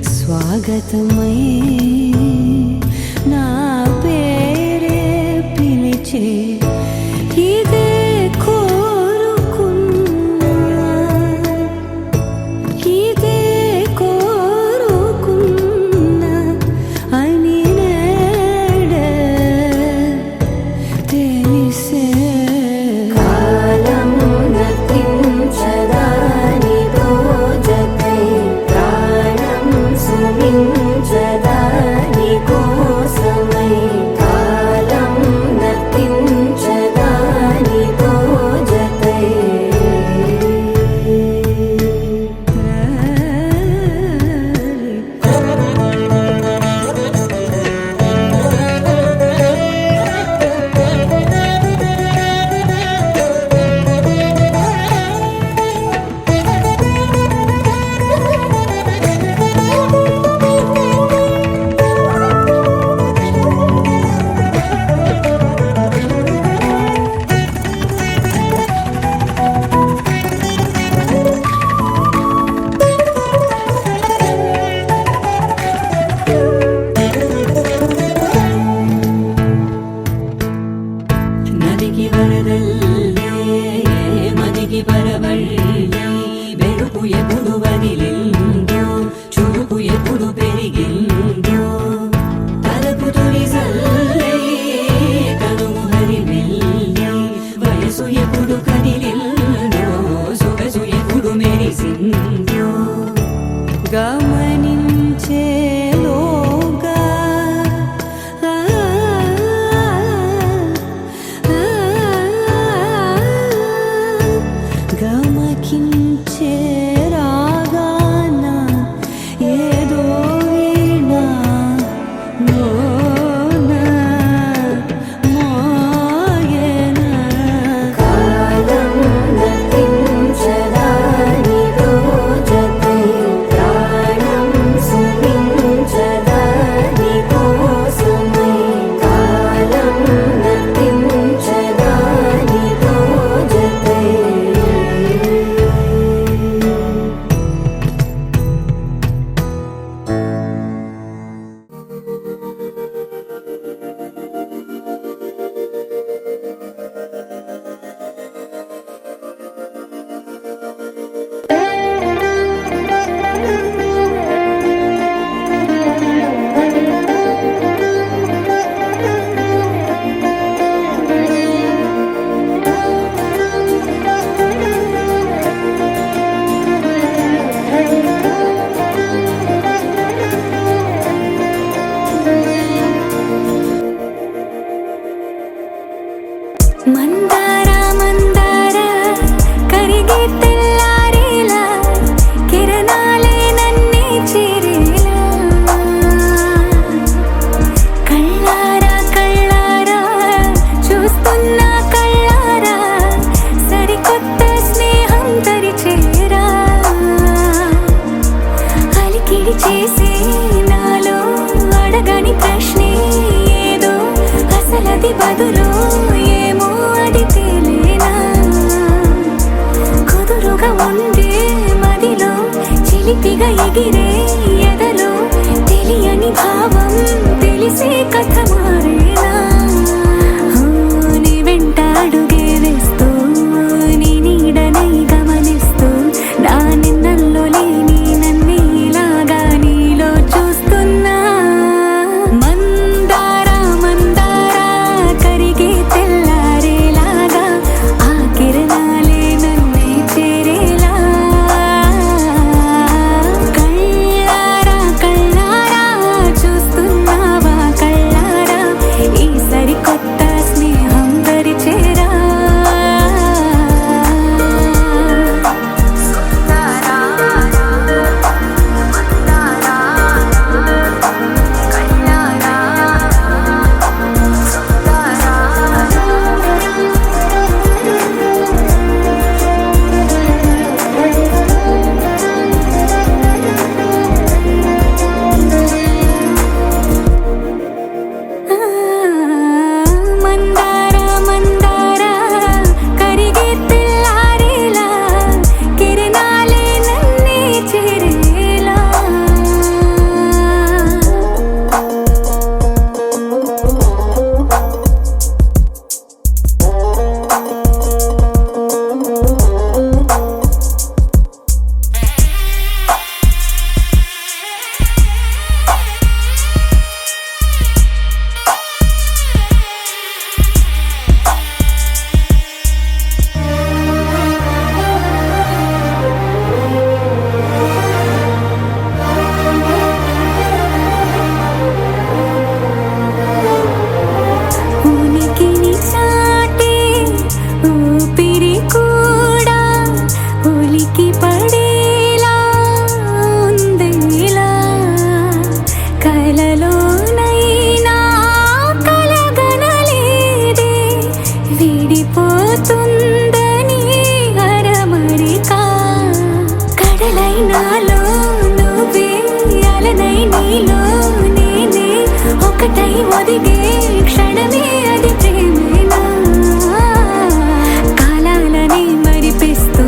స్వాగతమై నా పేరే పిలిచే ఇదే కోరుకున్నా ఇదే కోరుకున్నా అని నేడే తెలిసే కాలం నతించదాని రోజకై ప్రాణం సుమించదాని కోసమై కాలం నతించ మందార మందార కరిగే తెల్లారేలా కిరణాలే నన్నే చేరేలా కళ్ళారా కళ్ళారా చూస్తున్నా కళ్ళారా సరికొత్త స్నేహం తరిచేరా అలికిడి చేసే నాలో అడగని ప్రశ్నే ఏదో అసలది బదులు ఏమో అది తేలేనా కుదురుగా ఉండే మదిలో చిలిపిగా ఎగిరే ఎదలో తెలియని భావం తెలిసే కథ మారేనా నీ వెంట అడుగే వేస్తూ నీ నీడనై గమనిస్తూ నా నిన్నల్లో లేని నన్నే ఇలాగా నీలో చూస్తున్నా మందార మందార కరిగే తెల్లారేలాగా ఆ కిరణాలే నన్నే చేరేలా కళ్ళారా కళ్ళారా చూస్తున్నావా కళ్ళారా ఈ సరికొత్త స్నేహం దరిచేరా మందార మందార కరిగే తెల్లారేలా కిరణాలే నన్నే చేరేలా ఉనికిని చాటే ఊపిరి కూడా ఉలికి పడేలా ఉందేలా కలలోనైనా కలగనలేదే విడిపోతుందని అరమరిక కడలైనాలో నువ్వే అలనై నీలో నేనే ఒకటై ఒదిగే క్షణమే అది ప్రేమేనా కాలాలని మరిపిస్తూ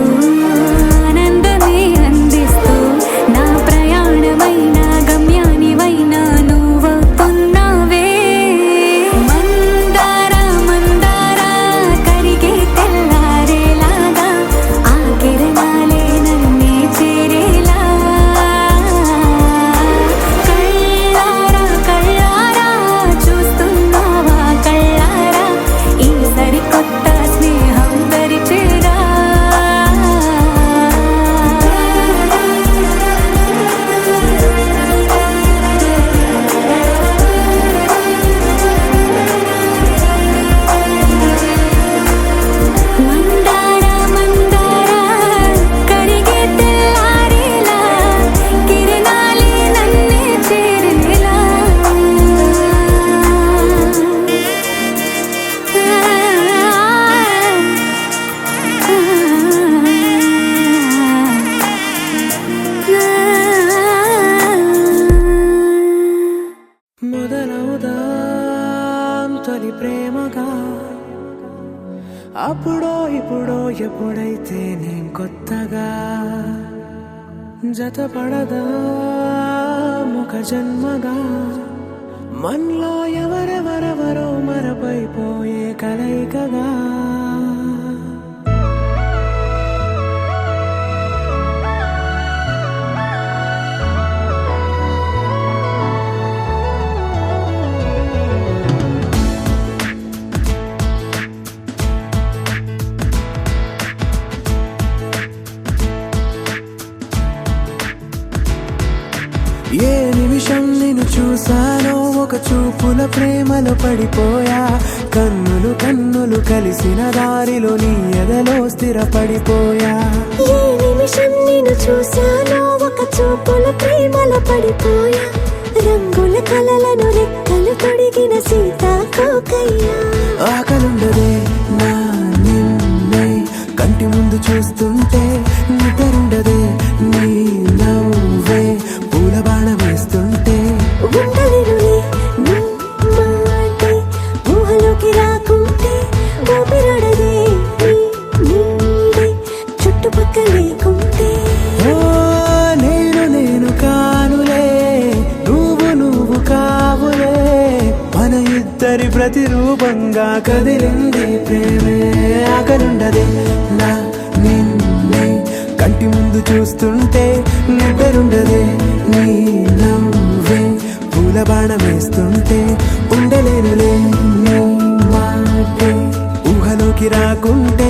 ఆనందమే అందిస్తూ నా ప్రయాణమైన గమ్యానివైనా నువ్వవుతున్నావే మందార మందార కరిగే తెల్లారేలాగా ఆ కిరణాలే నన్నే చేరేలా కళ్ళారా కళ్ళారా చూస్తున్నావా కళ్ళారా ఈ సరికొత్త స్నేహం దరిచేరా మందార మందార కరిగే తెల్లారేలా కిరణాలే నన్నే చేరేలా మొదలవుదాం తొలి ప్రేమగా అప్పుడో ఇప్పుడో ఎప్పుడైతే నేను కొత్తగా జతపడదా ముఖ జన్మగా మనలో ఎవరెవరెవరో మరపైపోయే కలయికగా ఏ నిమిషం నిన్ను చూసానో ఒక చూపు చూపుల ప్రేమలో పడిపోయా, కన్నులు కన్నులు కలిసిన దారిలో నీ ఎదలో స్థిరపడిపోయా. ఏ నిమిషం నేను చూశానో ఒక చూపుల ప్రేమలో పడిపోయా, రంగుల కలలను రెక్కలు తొడిగిన సీతాకోకయ్యా. ఆకలుండదే నా నిన్నే కంటి ముందు చూస్తుంటే, నిద్రుండదే నీ నవ్వే పూల బాణ వేస్తుంటే. ఉండలేనులే నీ మాటే ఊహలోకి రాకుంటే, ఊపిరాడదే నీ నీడే చుట్టుపక్కల లేకుంటే. ఓ నేను నేను కానులే, నువ్వు నువ్వు కావులే, మన ఇద్దరి ప్రతిరూపంగా కదిలింది ప్రేమే. ఆకలుండదే నా నిన్నే కంటి ముందు చూస్తుంటే, నిద్రుండదే నీ నవ్వే పూల బాణ వేస్తుంటే. ఉండలేనులే నీ మాటే ఊహలోకి రాకుంటే,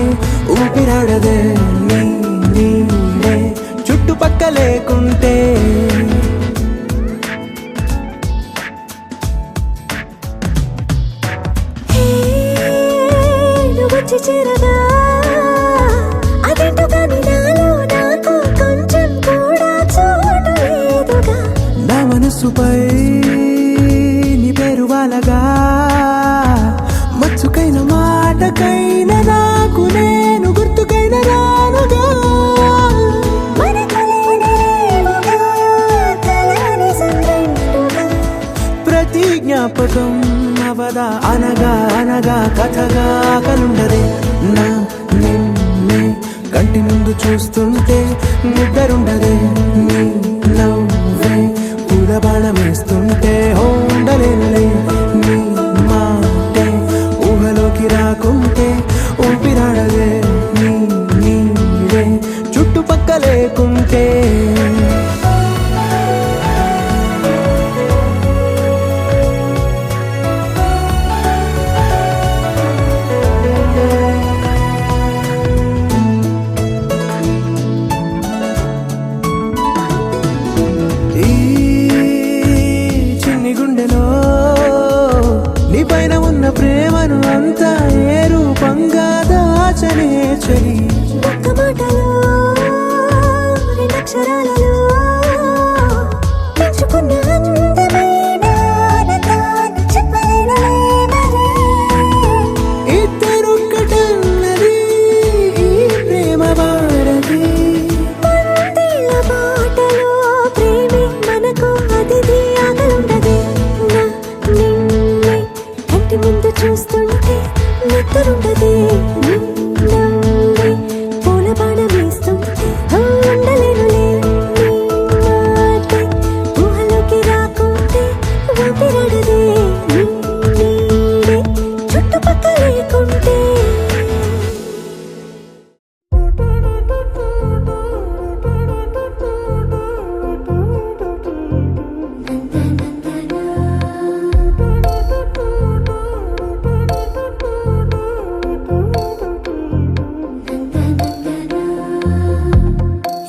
ఊపిరాడదే నీ నీడే చుట్టుపక్క లేకుంటే. హే, నువ్వు వచ్చి చేరగా అదేంటో కానీ నాలో నాకు కొంచెం కూడా చోటు లేదుగా. నా మనసుపై నీ పేరు వాలగా, మచ్చుకైన మాటకైన నాకు నేను గుర్తుకైన రానుగా. మనకులేనిరేవుగా, కలని సంగంటుగా. ప్రతి జ్ఞాపకం అవదా అనగా అనగా కథగా. ఆకలుండదే నా నిన్నే కంటి ముందు చూస్తుంటే, నిద్రుండదే నీ నవ్వే పూల బాణం వేస్తుంటే. ఉండలేనులే నీ మాటే ఊహలోకి రాకుంటే, ఊపిరాడదే నీ నీడే చుట్టుపక్క లేకుంటే. ఈ చిన్ని గుండెలో నీ పైన ఉన్న ప్రేమను అంతా ఏ రూపంగా దాచనే చలి. ఒక్క మాటలో రెండక్షరాలలో పెంచుకున్న అందమైన ఆనందాన్ని చెప్పలేనులే మరి. ఇద్దరొక్కటన్నది ఈ ప్రేమ వారది. వందేళ్ల బాటలో ప్రేమే మనకు అతిథి. ఆకలుండదే నా నిన్నే కంటి ముందు చూస్తుంటే, నిద్రుండదే నీ నవ్వే పూల బాణ వేస్తుంటే. ఉండలేనులే నీ మాటే ఊహలోకి రాకుంటే, ఊపిరాడదే నీ నీడే చుట్టుపక్కల లేకుంటే.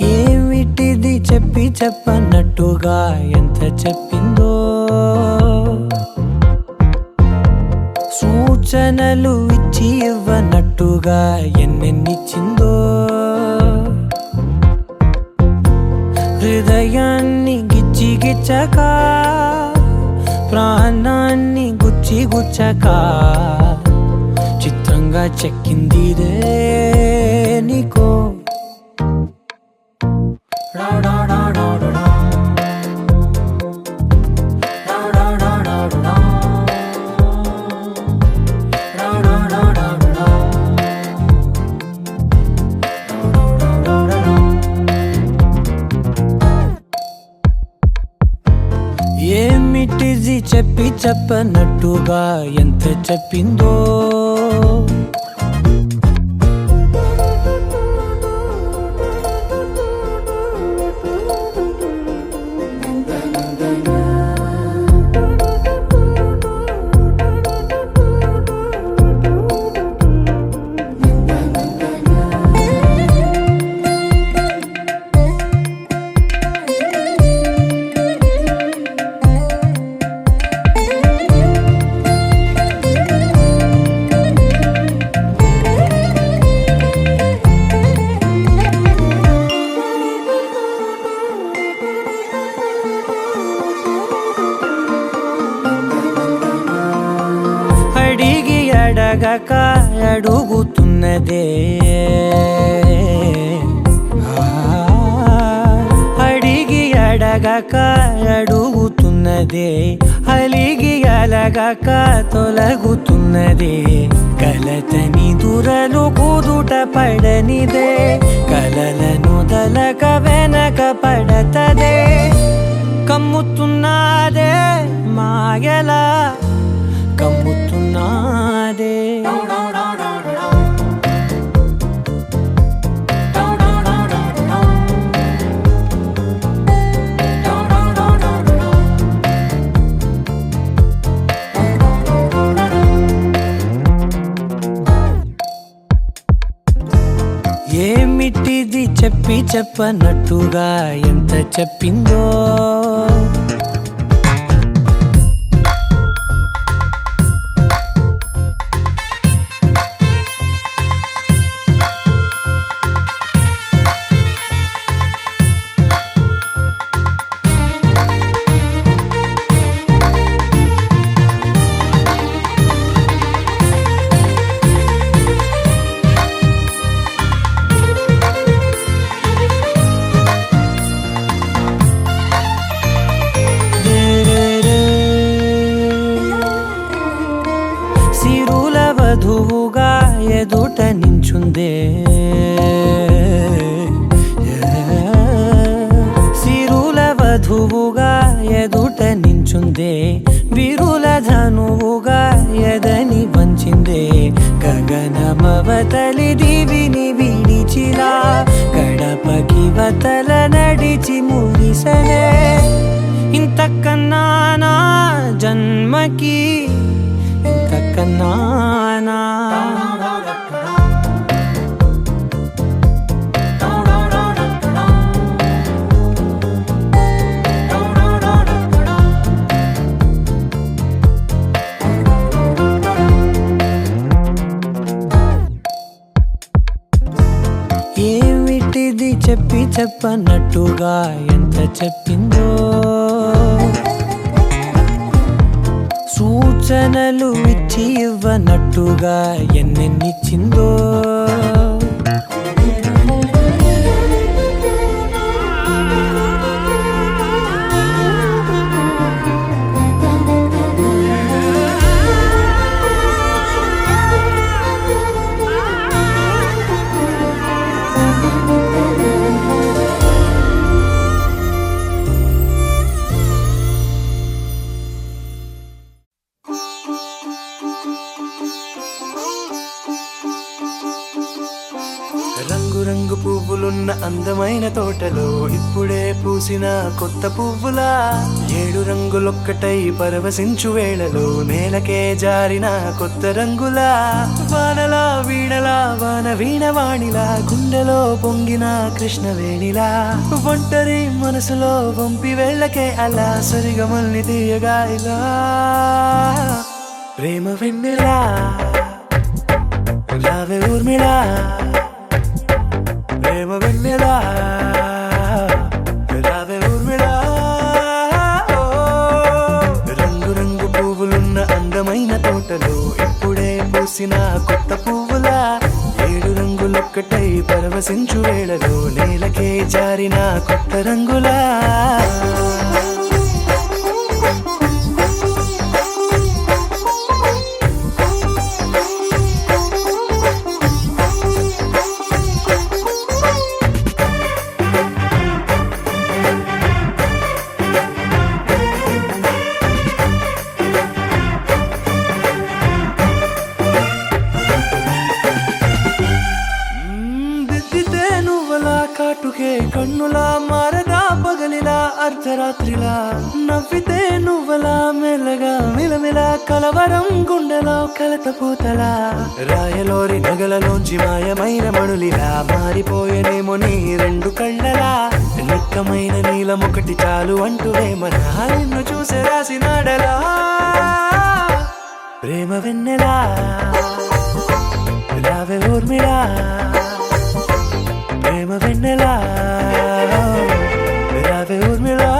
ఏమిటిది చెప్పి చెప్పన్నట్టుగా ఎంత చెప్పిందో, సూచనలు ఇచ్చి ఇవ్వనట్టుగా ఎన్నెన్నిచ్చిందో. హృదయాన్ని గిచ్చి గిచ్చక, ప్రాణాన్ని గుచ్చి గుచ్చక, చిత్రంగా చెక్కిందిదే నీకో. ఏమిటిది చెప్పి చెప్పనట్టుగా ఎంత చెప్పిందో, అడగక అడుగుతున్నదే అడిగి అడగక అడుగుతున్నదే అలిగి అలగక తొలగుతున్నదే కలతని దురలు కుదుట పడనిదే కలలను దలక వెనక పడతదే కమ్ముతున్నదే మాయలా కమ్ముతున్నదే ఏమిటిది చెప్పి చెప్పనట్టుగా ఎంత చెప్పిందో సిరుల వధువుగా ఎదుట నించుందే సిరుల వధువుగా ఎదుట నించుందే విరుల ధనువుగా ఎదని వంచిందే గగనమవతలి దివిని విడిచిలా గడపకి వతల నడిచి మురిసనే ఇంతకన్నా నా జన్మకి ఇంతకన్నానా ఏమిటిది చెప్పి చెప్పనట్టుగా ఎంత చెప్పిందో సూచనలు ఇచ్చి ఇవ్వనట్టుగా ఎన్నెన్నిచ్చిందో రంగు రంగు పువ్వులున్న అందమైన తోటలో ఇప్పుడే పూసిన కొత్త పువ్వులా 7 రంగులొక్కటై పరవశించు వేళలో నేలకే జారిన కొత్త రంగులా వానలా వీణలా వాన వీణవాణిలా గుండెలో పొంగిన కృష్ణవేణిలా ఒంటరి మనసులో వంపి వెళ్ళకే అలా సరిగమల్ని తీయగా ఇలా ప్రేమ వెన్నెలా రావే ఊర్మిళా ప్రేమ వెన్నెలా రావే ఊర్మిళా రంగు రంగు పువ్వులున్న అందమైన తోటలో ఇప్పుడే పూసిన కొత్త పువ్వులా 7 రంగులొక్కటై పరవశించు వేళలో నేలకే జారిన కొత్త రంగులా కాటుకే కన్నులా మారదా పగలిలా అర్ధరాత్రిలా నవ్వితే నువ్వలా మెల్లగా మిలమిలా కలవరం గుండెలో కలత పూతలా రాయలోరి నగలలోంచి మాయమైన మణులిలా మారిపోయేనేమో నీ 2 కళ్ళలా నిక్కమైన నీలమొకటి చాలు అంటూ వేమనా నిన్ను చూసే రాసినాడలా ప్రేమ వెన్నెలా రావే ఊర్మిళా ప్రేమ వెన్నెలా రావే ఊర్మిళా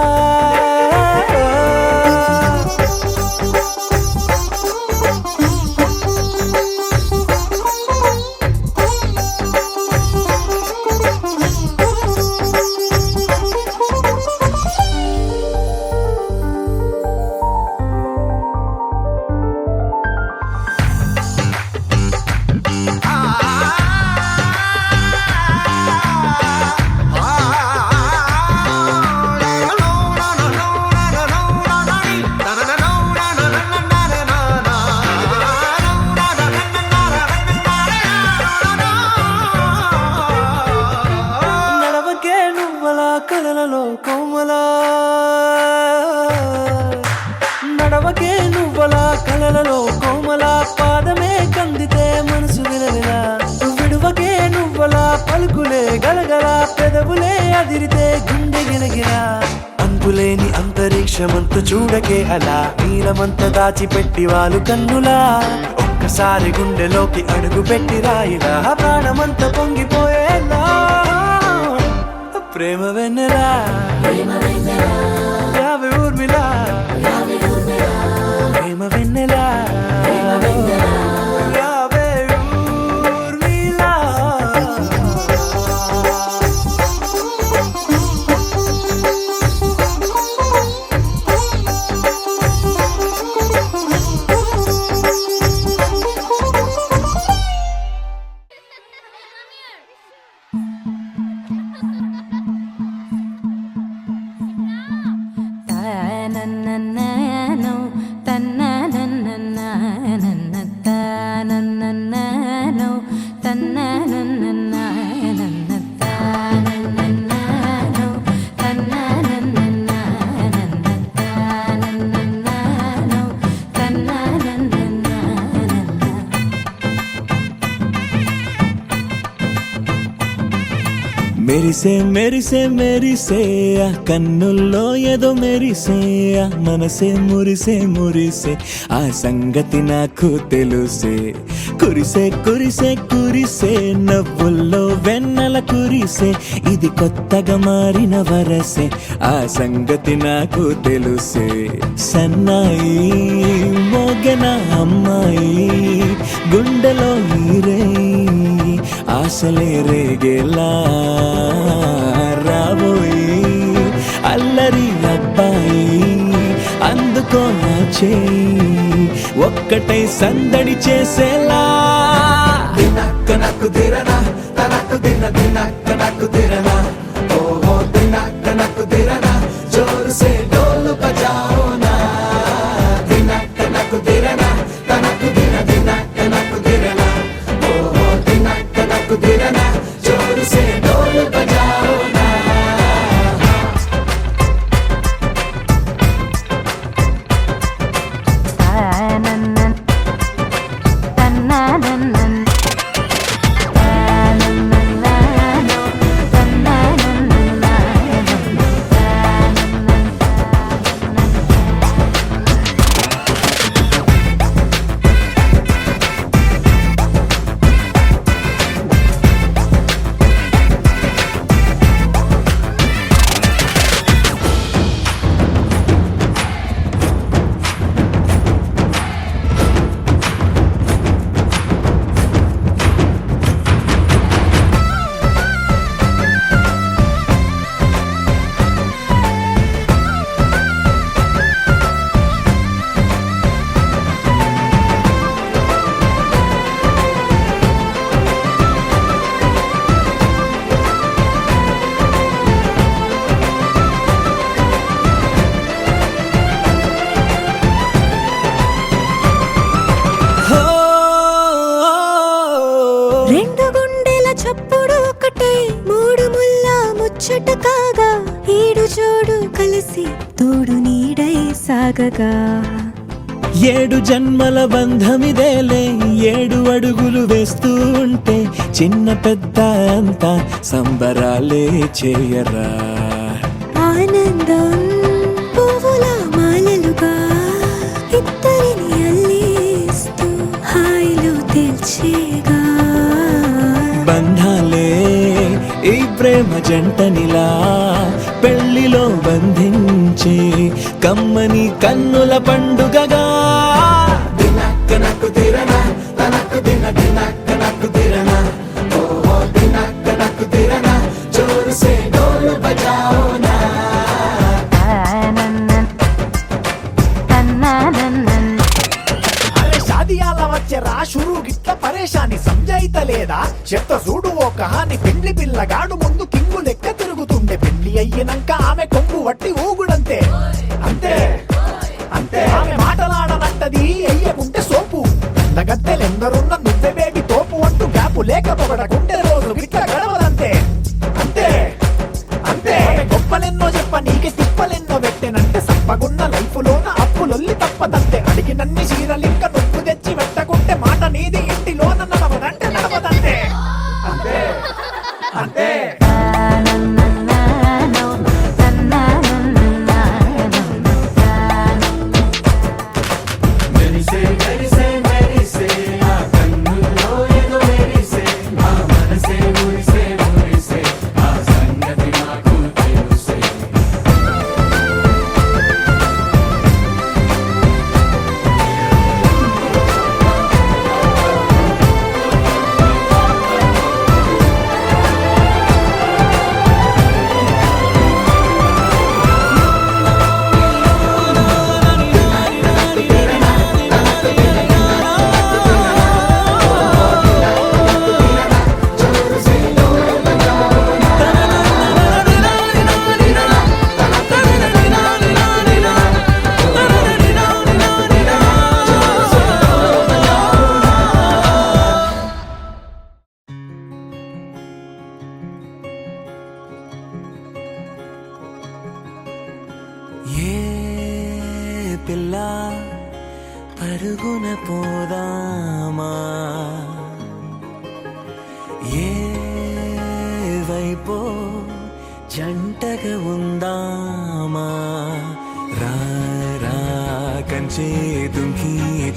పెదవులే అదిరితే గుండె గిలగిలా అంతులేని అంతరిక్షమంత చూడకే అలా నీలమంత దాచిపెట్టి వాళ్ళు కన్నులా ఒక్కసారి గుండెలోకి అడుగు పెట్టి రాయిలా ప్రాణమంత పొంగిపోయేలా ప్రేమ వెన్నెలా యావే ఊర్మిళ ప్రేమ వెన్నెలా యావే ఊర్మిళ మెరిసే మెరిసే మెరిసే ఆ కన్నుల్లో ఏదో మెరిసే ఆ మనసే మురిసే మురిసే ఆ సంగతి నాకు తెలుసే కురిసే కురిసే కురిసే నవ్వుల్లో వెన్నెల కురిసే ఇది కొత్తగా మారిన వరసే ఆ సంగతి నాకు తెలుసే సన్నాయి మోగన అమ్మాయి గుండెలో ఈరే ఆశలే రేగేలా రాబోయి అల్లరి అబ్బాయి అందుకో నా చేయి ఒక్కటై సందడి చేసేలా దినక్క నక్కు దిరనా తనకు దిన దినక్క నక్కు దిరనా ఓహో దినక్క నక్కు దిరనా జోరు సే డోలు బజాओ నా దినక్క నక్కు దిరనా తనకు దిన దినక్క నక్కు దిరనా ఓహో దినక్క నక్కు దిరనా జోరు సే డోలు బజాओ నా రెండు గుండెల చప్పుడు ఒకటే మూడు ముల్ల ముచ్చట కాగా ఈడు జోడు కలిసి తోడు నీడై సాగగా ఏడు జన్మల బంధమిదేలే ఏడు అడుగులు వేస్తూ ఉంటే చిన్న పెద్ద అంతా సంబరాలే చేయరా ఆనందం పువ్వుల మాలలుగా ఇద్దరిని అల్లేస్తూ హాయిలో తేల్చేగా బంధాలే ఈ ప్రేమ జంటనిలా పెళ్లిలో బంధించే కమ్మని కన్నుల పండుగగా దినక్క నక్కు దిరనా తనకు దిన దినక్క నక్కు దిరనా ఓహో దినక్క నక్కు దిరనా జోరు సే డోలు బజాओ నా అరే షాదియాల వచ్చెరా షురూ గిట్ల పరేషాని సంజాయితలేదా చెత్త చూడు ఓ కహాని పెండ్లి పిల్లగాడు ముందు కింగు లెక్క తిరుగుతుండే పెళ్లి అయ్యినంక ఆమె కొంగు వట్టి ఊగుడంతే అంతే అంతే ఆమె మాటలాడనంటది అయ్యకుంటే సోపు గద్దెలెందరున్న నువ్వే బేబీ తోపు అంటూ గ్యాపు లేక పొగడకుంటే రోజు గిట్ల గడవదంతే అంతే అంతే ఆమె గొప్పలెన్నో చెప్ప నీకే తిప్పలెన్నో పెట్టెనంటే సప్పగున్న లైఫ్ లోన అప్పులొల్లి తప్పదంతే అడిగినన్ని చీరలింక నువ్వు తెచ్చి పెట్టకుంటే మాట నీది ఇంటిలోన నడవదంటే నడవదంతే అంతే అంతే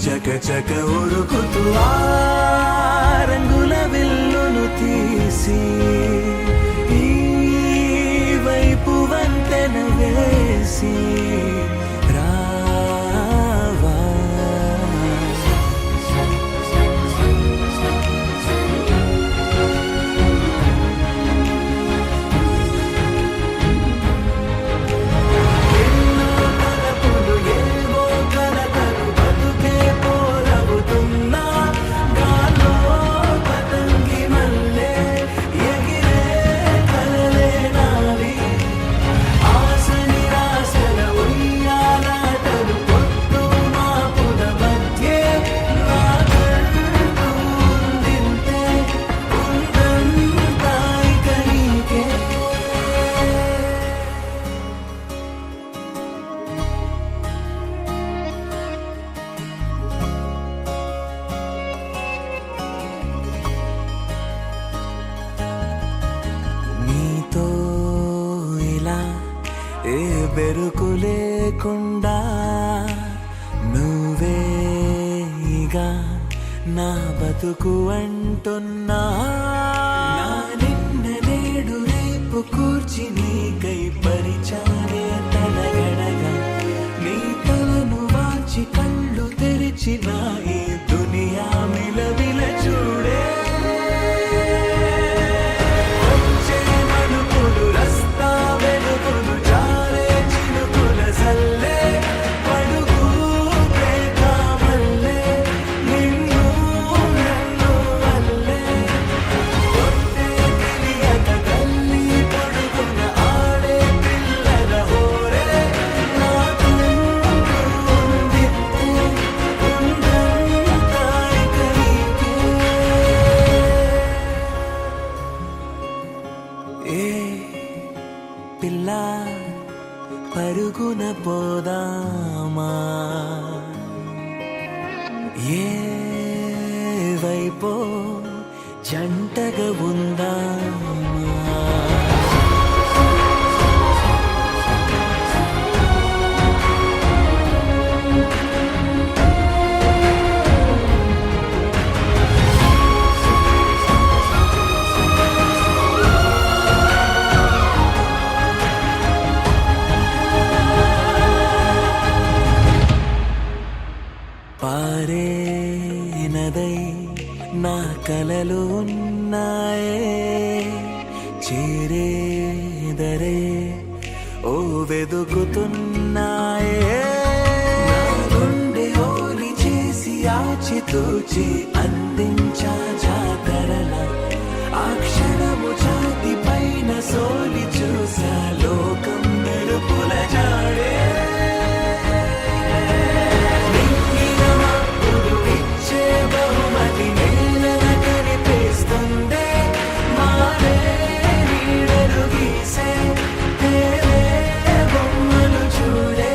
చక చక ఉరుకుతూ ఆ రంగుల విల్లును తీసి ఈ వైపు వంతెన వేసి రావా. ఎన్నో తలపులు ఏవో కలతలు బతుకే పోరవుతున్నా గాల్లో పతంగి మల్లె ఎగిరే కలలే నావి. ఆశ నిరాశల ఉయ్యాలాటలు పొద్దు మాపుల మధ్యే నాకంటూ ఉందింతే ఉందంతా ఇక నీకే. నీతో ఇలా ఏ బెరుకు లేకుండా నువ్వేగా నా బతుకు అంటున్నా. నా నిన్న నేడు రేపు కూర్చి నీకై పరిచానే తలగడగా నీ తలను వాచి కళ్ళు తెరిచిన ఈ దునియా మిలవిల చూడే. వచ్చే మలుపులు రస్తా వెలుగులు జారే చినుకుల సల్లే పడుగు ప్రేమ మల్లె నిన్ను నన్ను వల్లే. కొట్టే తెలియక తల్లి పొడుగున ఆడే పిల్లల హోరే నాకుంటూ ఉందింతే ఉందంతా ఇక నీకే. ఏ పిల్ల పరుగున పోదామా ఏ వైపో జంటగా ఉందామా. పారే నదై నా కలలు ఉన్నాయే చేరేదరే ఓ వెదుకుతున్నాయే. నా గుండె ఓలి చేసి ఆచితూచి అందించా జాతరల ఆ క్షణము ఛాతి పైన సోలి చూసా లోకం మెరుపుల జాడే. నింగిన మబ్బులు ఇచ్చే బహుమతి నేలన కనిపిస్తుందే మారే నీడలు గీసే తేలే బొమ్మలు చూడే.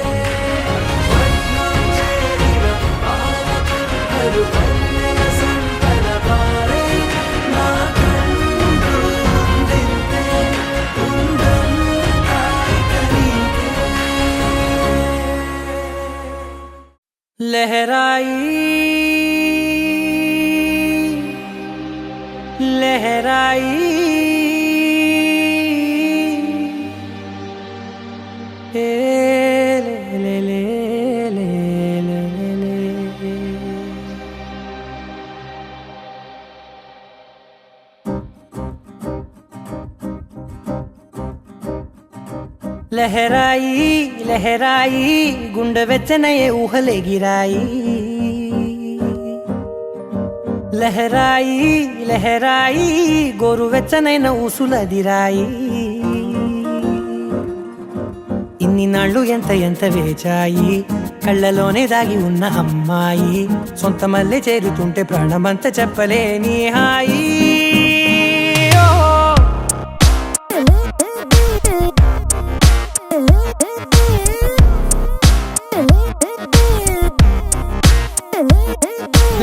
పట్నం చేరిన పాలపుంతలు పల్లెల సంతల పారే నా కంటూ ఉందింతే ఉందంతా ఇక నీకే. लहराई लहराई ए ले ले ले ले ले ले। లహరాయి లహరాయి గుండె వెచ్చనయే ఊహలే గిరాయి. లహరాయి లహరాయి గోరు వెచ్చనైన ఊసులదిరాయి. ఇన్ని నాళ్ళు ఎంత ఎంత వేచాయి కళ్ళలోనే దాగి ఉన్న అమ్మాయి. సొంత మల్లె చేరుతుంటే ప్రాణమంతా చెప్పలేని హాయి.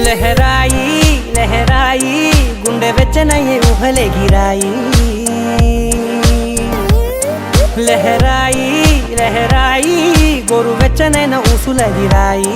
లహరాయి లహరాయి గుండె వెచ్చనయ్యే ఊహలే గిరాయి. లహరాయి లహరాయి గోరు వెచ్చనైన ఊసులదిరాయి.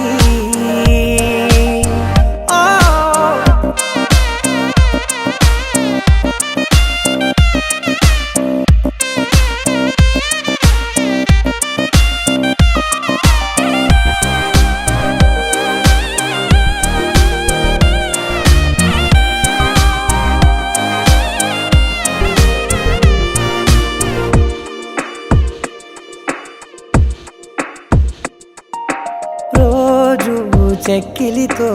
వెక్కిలితో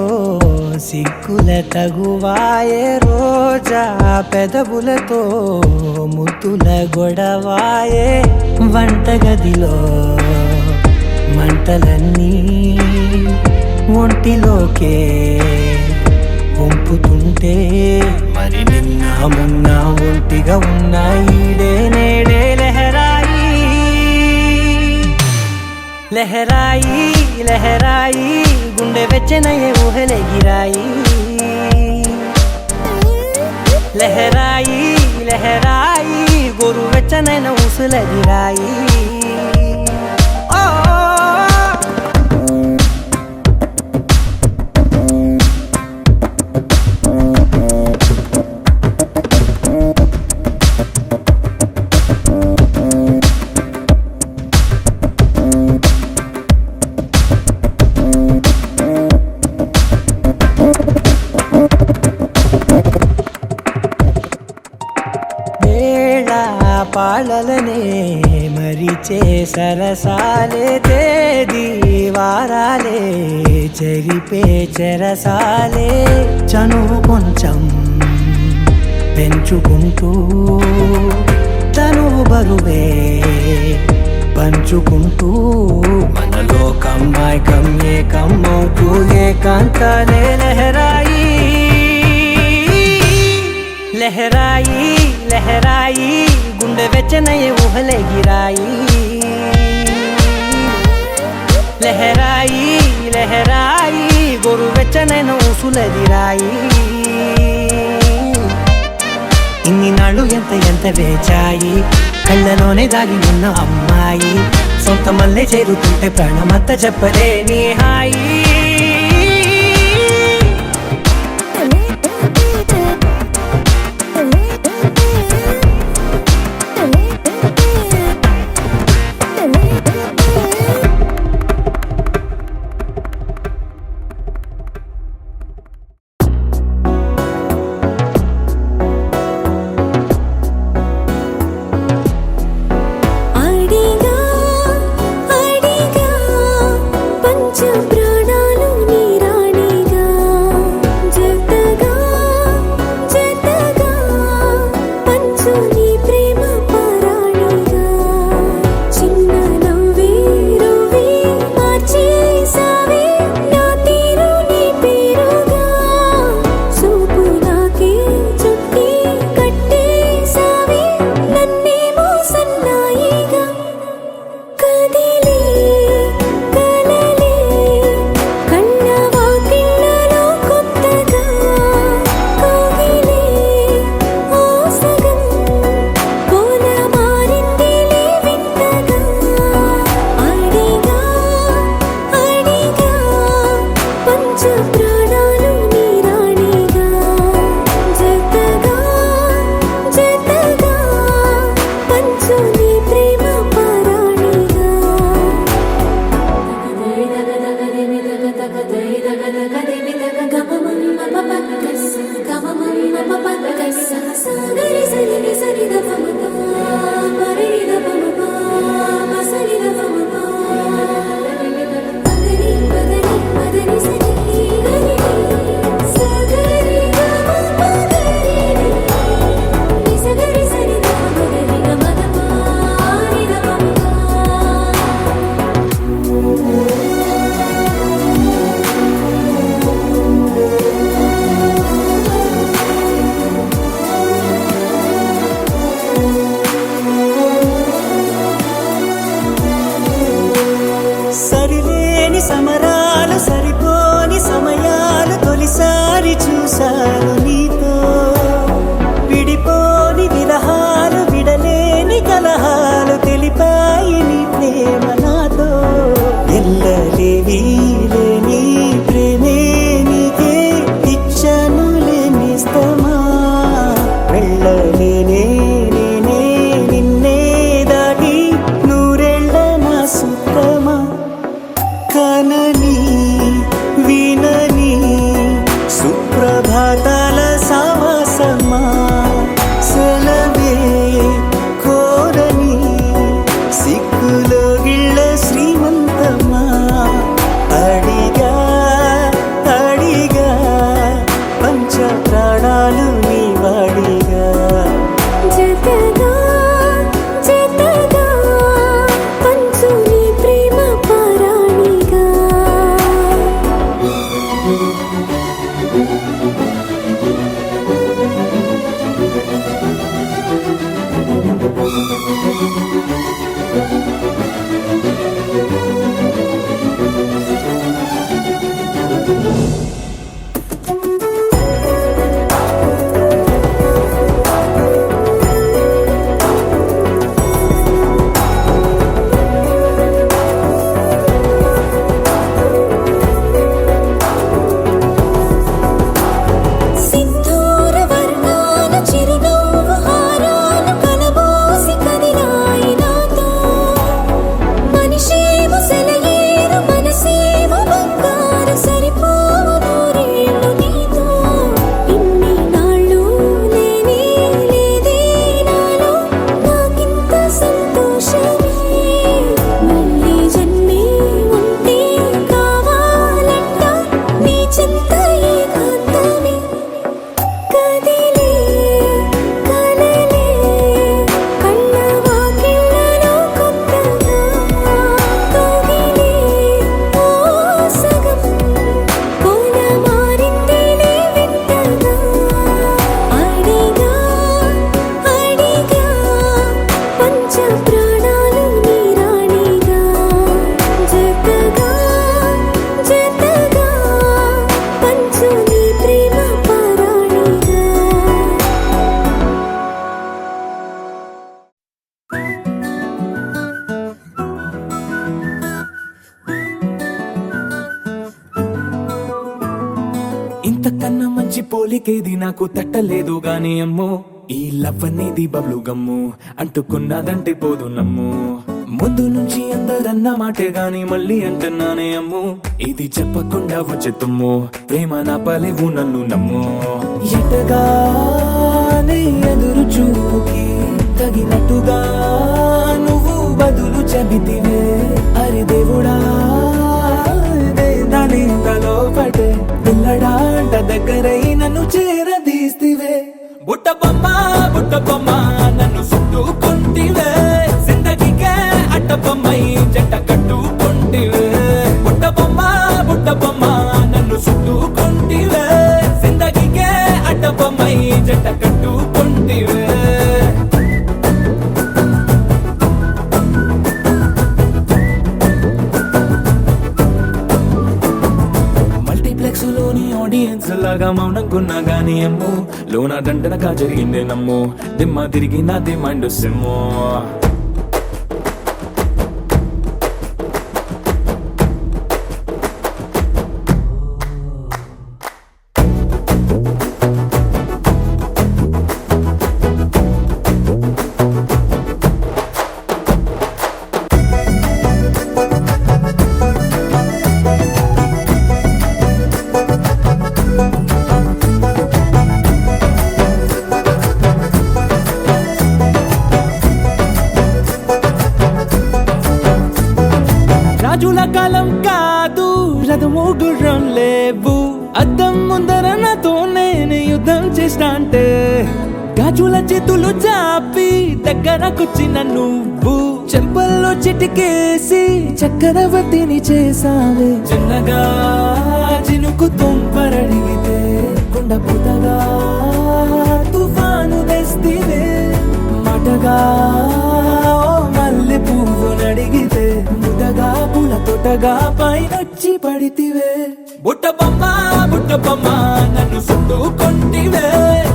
సిగ్గుల తగువాయే రోజా పెదవులతో ముద్దుల గొడవాయే వంటగదిలో మంటలన్నీ ఒంటిలోకే వంపుతుంటే మరి నిన్న మొన్న ఒంటిగా ఉన్న ఈడే నేడే లహరాయి లహరాయి లహరాయి గుండె వెచ్చనయే ఊహలెగిరాయి లహరాయి లహరాయి గోరు వెచ్చనైన ఊసులెగిరాయి పాలలనే మరిచే సరసాలే తేదీ వారాలే చెరిపే చెరసాలే చనువు కొంచెం పెంచుకుంటూ తనువు బరువే పంచుకుంటూ మనలో కమ్మాయికం ఏకమవుతూ ఏకాంతాలే లహరాయి లహరాయి లహరాయి గుండె వెచ్చనయే ఊహలెగిరాయి లహరాయి లహరాయి గోరు వెచ్చనైన ఊసులెగిరాయి ఇన్ని నాళ్ళు ఎంత వేచాయి కళ్ళలోనే దాగి ఉన్న అమ్మాయి సొంత మల్లె చేరుతుంటే ప్రాణమంతా చెప్పలేని హాయి అడిగా అడిగా పంచ ప్రాణాలు నీ రాణిగా జతగా జతగా పంచు నీ ప్రేమ పరాణిగా చిన్న నవ్వే రువే మార్చేసావే నా తీరు నీ పేరుగా చూపు నాకే చుట్టి కట్టేసావే నన్నేమో సన్నాయిగా కదిలే కలలే కన్నవాకిళ్ళలో కొత్తగా కోగిలే ఓ సగం కోల మారిందిలే వింతగా అడిగా అడిగా పంచ ప్రాణాలు నీ రాణిగా జతగా జతగా పంచు నీ ప్రేమ పరాణిగా సగరి సరి సరి ద పమ పరి ద పమ సరి ద పమ పదని పదని పదని సరి గరి సగరి గమ పగరి ని సగరి సరి ద పగరి గమ ద పారి ద పమ సరిలేని సమరాలు సరిపోని సమయాలు తొలిసారి చూశాను నీతో విడిపోని విరహాలు విడలేని కలహాలు తెలిపాయి నీ ప్రేమ నాతో ఎల్లలేని లేని ప్రేమే నీకే ఇచ్చను లేనిస్తమా వెళ్ళలేనే నేనే నిన్నే దాటి నూరెళ్ళ నా సుత్తమా కనని వినని సుప్రభాతాల సావాసమా సెలవే కోరని సిక్కులో గిళ్ళ శ్రీమంతమా అడిగా ప్రాణాలు నీ వాడిగా జతగా జతగా పంచు నీ ప్రేమ పారాణిగా సింధూర వర్ణాల చిరునవ్వు హారాలు కలబోసి కదిలాయి నాతో మనిషేమో సెలయేరు మనసేమో బంగారు సరిపోవు నూరేళ్ళు నీతో ఇన్ని నాళ్ళు నేనే లేదే నాలో నాకింత సంతోషమే మళ్ళీ జన్మే ఉంటే కావాలంట నీ చింత ఏకాంతమే కదిలే కలలే కళ్ళ వాకిళ్ళలో కొత్తగా కదిలే ఓ సగం కోన మారిందిలే వింతగా అడిగా అడిగా పంచ ప్రాణాలు నీ రాణిగా జతగా జతగా పంచు నీ ప్రేమ పారాణిగా ఇంతకన్నా మంచి పోలికేది నాకు తట్టలేదు గాని అమ్మో ఈ లవ్ అనేది బబ్లు గమ్ము అంటుకున్నదంటే పోదు నమ్ము ముందు నుంచి అందరన్న మాటే గాని మళ్ళీ అంటున్నానే అమ్ము ఇది చెప్పకుండా వచ్చే తుమ్ము ప్రేమ నా పలేవు నన్ను నమ్ము ఎటగానే ఎదురు చూపుకి తగినట్టుగా నువ్వు బదులు చెబితివే అరే దేవుడా దాని లోపటే పిల్లడాంట దగ్గరై నన్ను చేరదీస్తివే బుట్ట బొమ్మ నన్ను చుట్టుకుంటివే జిందగీకే అట్ట బొమ్మై జంట కట్టుకుంటివే బుట్ట బొమ్మ నన్ను చుట్టుకుంటివే జిందగీకే అట్ట బొమ్మై జంట కట్టుకుంటివే మల్టీప్లెక్స్ లోని ఆడియన్స్ లాగా మౌనంకున్నా గానీ అమ్ము లోన దండనగా జరిగిందే నమ్ము దిమ్మ తిరిగి నాది మైండ్ సిమ్ము రాజుల కాలం కాదు రథము గుర్రం లేవు అద్దం ముందర నాతో నేను యుద్ధం చేస్తా అంటే గాజుల చేతులు చాపి దగ్గరకొచ్చిన నువ్వు చెంపల్లో చిటికేసి చక్రవర్తిని చేసావే చిన్నగా చినుకు తుంపరడిగితే కొండ పుతగా తుఫాను తెస్తివే మాటగా ఓ మల్లె పువ్వు నడిగితే ముదగా పుల తొటగా పైనొచ్చి పడితివే బుట్ట బొమ్మ నన్ను చుట్టుకుంటివే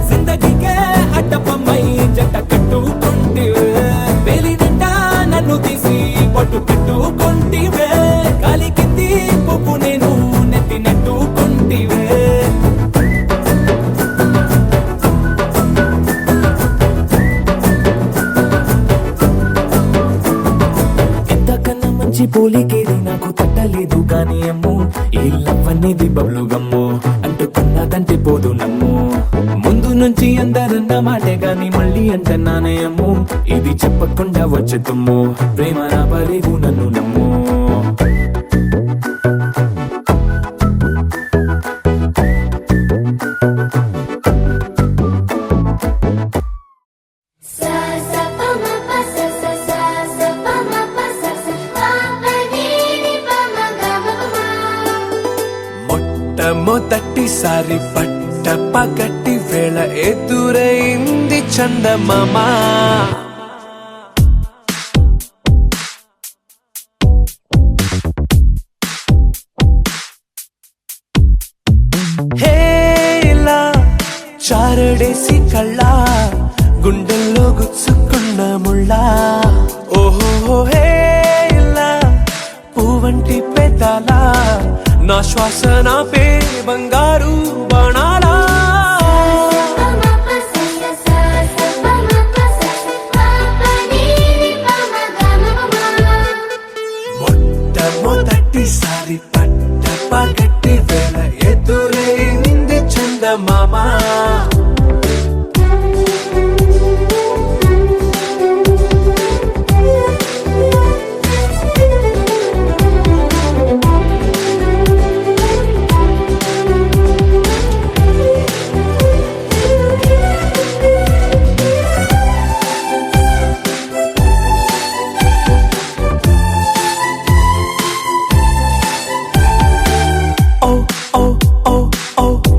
జిందగీకే అట్ట బొమ్మై జంట కట్టుకుంటివే వేలి నిండా నన్ను తీసి పట్టు పెట్టుకుంటివే కాలి కింది పువ్వు నేను నెత్తి నెట్టుకుంటివే ఎంతకన్నా మంచి పోలికేది నాకు తట్టలేదు కానీ అమ్ము ఈ లవ్ అనేది బబ్లు గమ్ము అంటుకున్నదంటే పోదు నమ్ము ముందు నుంచి అందరన్న మాటే గాని మళ్ళీ అంటున్నానే అమ్ము ఇది చెప్పకుండా వచ్చే తుమ్ము ప్రేమ నా పలేవు నన్ను నమ్ము వేళ ఎదురైంది చందమామ. హేలా చారడేసి కళ్ళ గుండెల్లో గుచ్చుకున్న ముళ్ళ. ఓహో హేలా పువ్వంటి పెదాల నా శ్వాస నాపే బంగారు బాణాలా. మొట్టమొదటిసారి పట్ట పగటి వేళ ఎదురైంది చందమామ.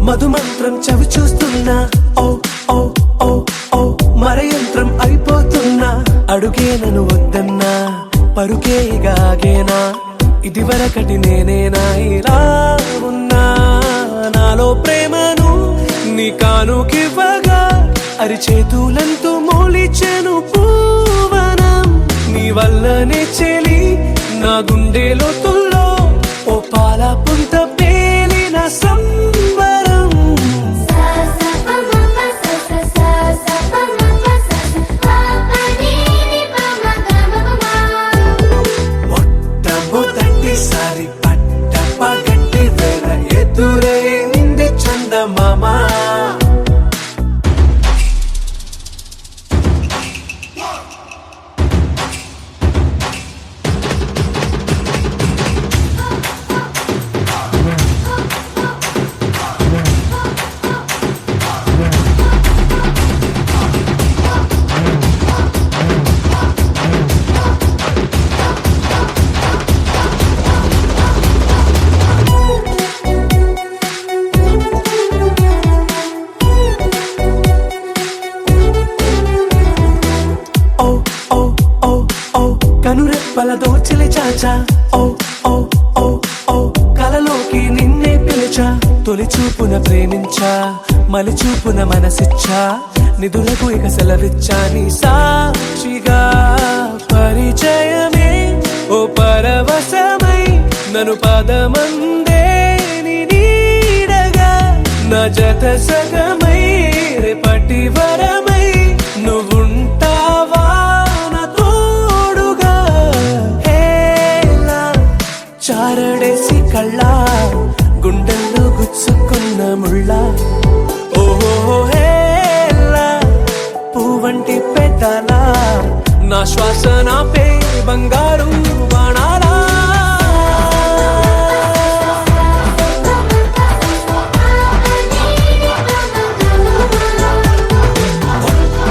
మధుమంత్రం చవి చూస్తున్నా, ఓ ఓ ఓ ఓ మరయంత్రం అయిపోతున్నా. అడుగే నన్ను వద్దన్నా, పరుకే గాగేనా, ఇది వరకటి నేనేనా ఇలా ఉన్నా. నాలో ప్రేమను నీ కానుకివ్వగా అరిచేతులంతో మోలిచెను పూవనం. నీ వల్లనే చెలి నా గుండెలో తుల్లో ఓ పాల పుంత పేలిన సంబరం. మొట్టమొదటిసారి పట్ట పగటి వేళ ఎదురైంది చందమామ. కనురెప్పల దోచిలి చాచా, ఓ ఓ ఓ ఓ కలలోకి నిన్నే పిలిచా. తొలి చూపున ప్రేమించా, మలి చూపున మనసిచ్చా, నిధులకు ఇక సెలవిచ్చా. నీ సాక్షిగా పరిచయమే ఓ పరవశమై నన్ను పదమందే నీ నీడగా. నా జత సగమై రేపటి వరమై నువ్వుంటావా నా తోడుగా. హేలా చారడేసి కళ్ళ గుండెల్లో గుచ్చుకున్న ముళ్ళ. ఓహో హేలా పువ్వంటి పెదాల నా శ్వాస నాపే బంగారు బాణాలా.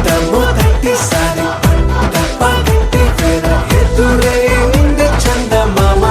మొట్టమొదటిసారి పట్ట పగటి వేళ ఎదురైంది చందమామ.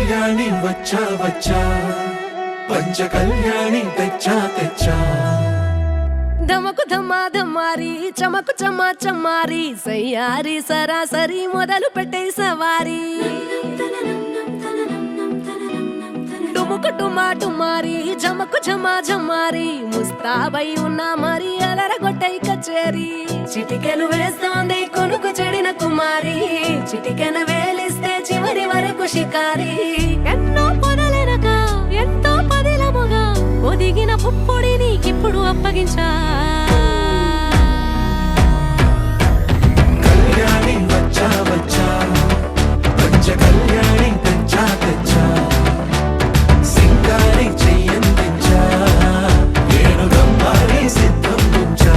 కళ్యాణి వచ్చా వచ్చా పంచ కళ్యాణి తెచ్చా తెచ్చా ధమకు ధమ్మా ధమ్మారి చమకు చమ్మా చమ్మారి సయ్యారి సరాసరి మొదలు పెట్టే సవారి డుముకు డుమా డుమారి జమకు జమా జమ్మారి ముస్తాబై ఉన్నా మరి అలరగొట్టై కచేరి చిటికెను వేస్తోంది కొనుకు చెడిన కుమారి చిటికెను వేలిస్తే చివరి వరకు షికారి ఎన్నో పొదలెనక ఎంతో పదిలముగా ఒదిగిన పుప్పొడి నీకిప్పుడు అప్పగించా కళ్యాణి వచ్చా వచ్చా పంచ కళ్యాణి తెచ్చా తెచ్చా సింగారి చెయ్యందించా ఏనుగమ్మారి సిద్ధం ఉంచా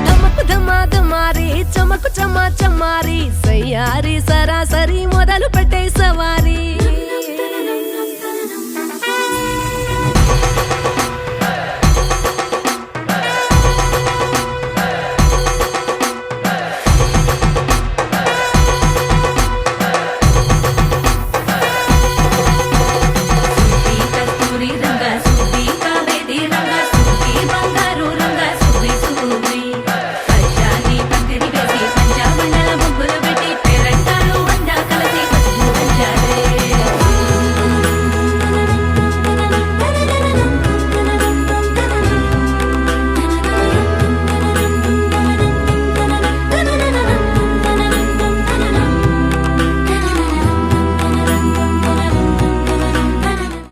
ధమకు ధమ్మా ధమ్మారి చమకు చమ్మా చమ్మారి సయ్యారి సరాసరి మొదలు